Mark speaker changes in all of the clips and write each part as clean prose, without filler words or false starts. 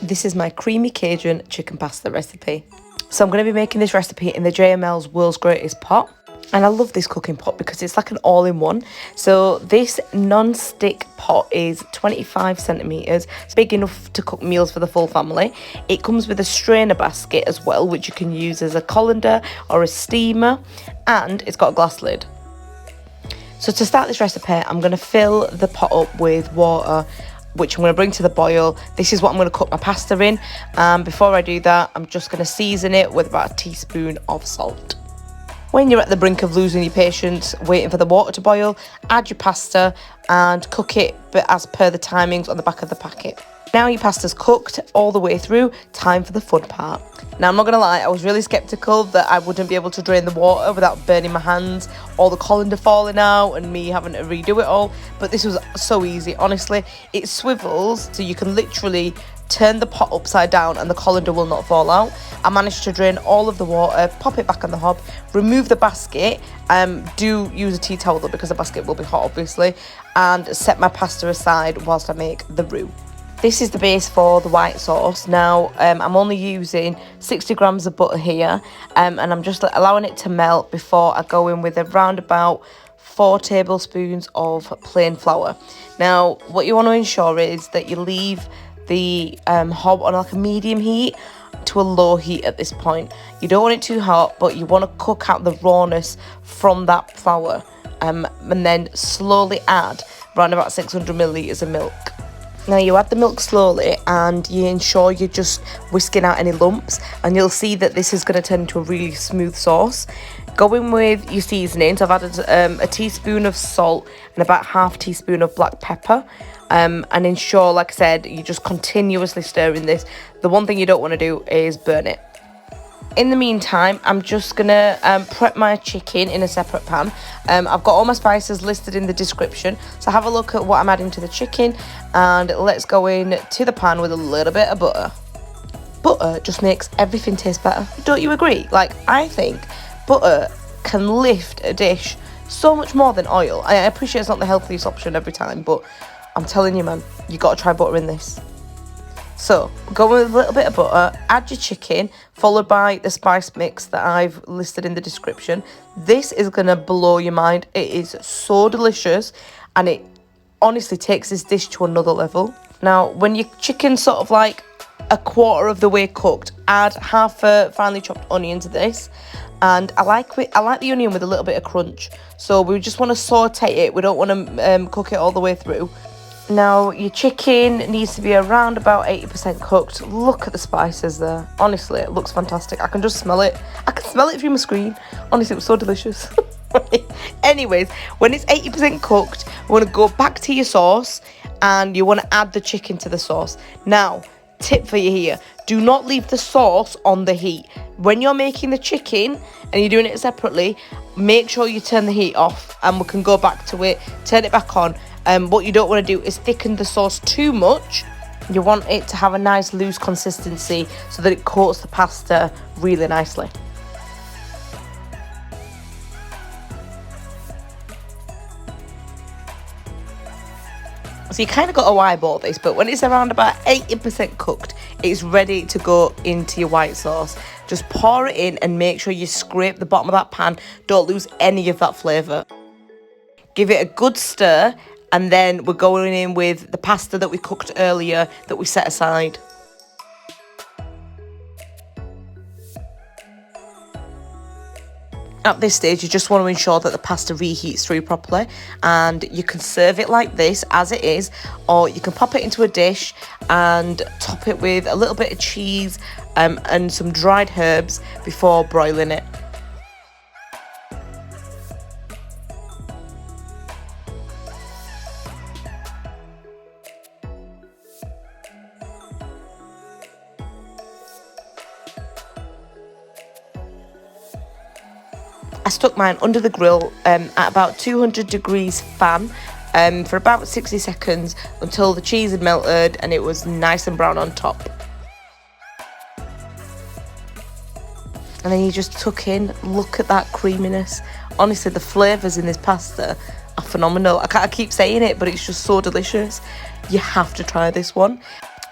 Speaker 1: This is my creamy Cajun chicken pasta recipe. So I'm going to be making this recipe in the JML's World's Greatest Pot. And I love this cooking pot because it's like an all-in-one. So this non-stick pot is 25 centimetres. It's big enough to cook meals for the full family. It comes with a strainer basket as well, which you can use as a colander or a steamer. And it's got a glass lid. So to start this recipe, I'm going to fill the pot up with water, which I'm going to bring to the boil. This is what I'm going to cook my pasta in. Before I do that, I'm just going to season it with about a teaspoon of salt. When you're at the brink of losing your patience, waiting for the water to boil, add your pasta and cook it, but as per the timings on the back of the packet. Now your pasta's cooked all the way through, time for the fun part. Now I'm not going to lie, I was really sceptical that I wouldn't be able to drain the water without burning my hands, or the colander falling out and me having to redo it all, but this was so easy, honestly. It swivels, so you can literally turn the pot upside down and the colander will not fall out. I managed to drain all of the water, pop it back on the hob, remove the basket, do use a tea towel though because the basket will be hot obviously, and set my pasta aside whilst I make the roux. This is the base for the white sauce. Now I'm only using 60 grams of butter here, and I'm just allowing it to melt before I go in with around about 4 tablespoons of plain flour. Now what you want to ensure is that you leave the hob on like a medium heat to a low heat at this point. You don't want it too hot, but you want to cook out the rawness from that flour, and then slowly add around about 600 millilitres of milk. Now you add the milk slowly and you ensure you're just whisking out any lumps, and you'll see that this is going to turn into a really smooth sauce. Go in with your seasonings. I've added a teaspoon of salt and about half teaspoon of black pepper. And ensure, like I said, you're just continuously stirring this. The one thing you don't want to do is burn it. In the meantime, I'm just going to prep my chicken in a separate pan. I've got all my spices listed in the description, so have a look at what I'm adding to the chicken, and let's go in to the pan with a little bit of butter. Butter just makes everything taste better. Don't you agree? Like, I think butter can lift a dish so much more than oil. I appreciate it's not the healthiest option every time, but I'm telling you, man, you got to try butter in this. So, go with a little bit of butter, add your chicken, followed by the spice mix that I've listed in the description. This is going to blow your mind. It is so delicious, and it honestly takes this dish to another level. Now, when your chicken's sort of like a quarter of the way cooked, add half a finely chopped onion to this. And I like the onion with a little bit of crunch. So we just want to saute it. We don't want to cook it all the way through. Now, your chicken needs to be around about 80% cooked. Look at the spices there. Honestly, it looks fantastic. I can just smell it. I can smell it through my screen. Honestly, it was so delicious. Anyways, when it's 80% cooked, we want to go back to your sauce and you want to add the chicken to the sauce. Now, tip for you here. Do not leave the sauce on the heat. When you're making the chicken and you're doing it separately, make sure you turn the heat off and we can go back to it, turn it back on. What you don't want to do is thicken the sauce too much. You want it to have a nice loose consistency so that it coats the pasta really nicely. So you kind of got to eyeball this, but when it's around about 80% cooked, it's ready to go into your white sauce. Just pour it in and make sure you scrape the bottom of that pan. Don't lose any of that flavour. Give it a good stir, and then we're going in with the pasta that we cooked earlier that we set aside. At this stage, you just want to ensure that the pasta reheats through properly, and you can serve it like this as it is, or you can pop it into a dish and top it with a little bit of cheese and some dried herbs before broiling it. I stuck mine under the grill at about 200 degrees fan for about 60 seconds until the cheese had melted and it was nice and brown on top. And then you just tuck in, look at that creaminess. Honestly, the flavours in this pasta are phenomenal. I keep saying it, but it's just so delicious. You have to try this one.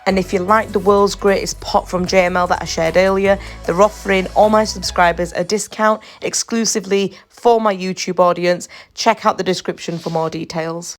Speaker 1: And if you like the world's greatest pot from JML that I shared earlier, they're offering all my subscribers a discount exclusively for my YouTube audience. Check out the description for more details.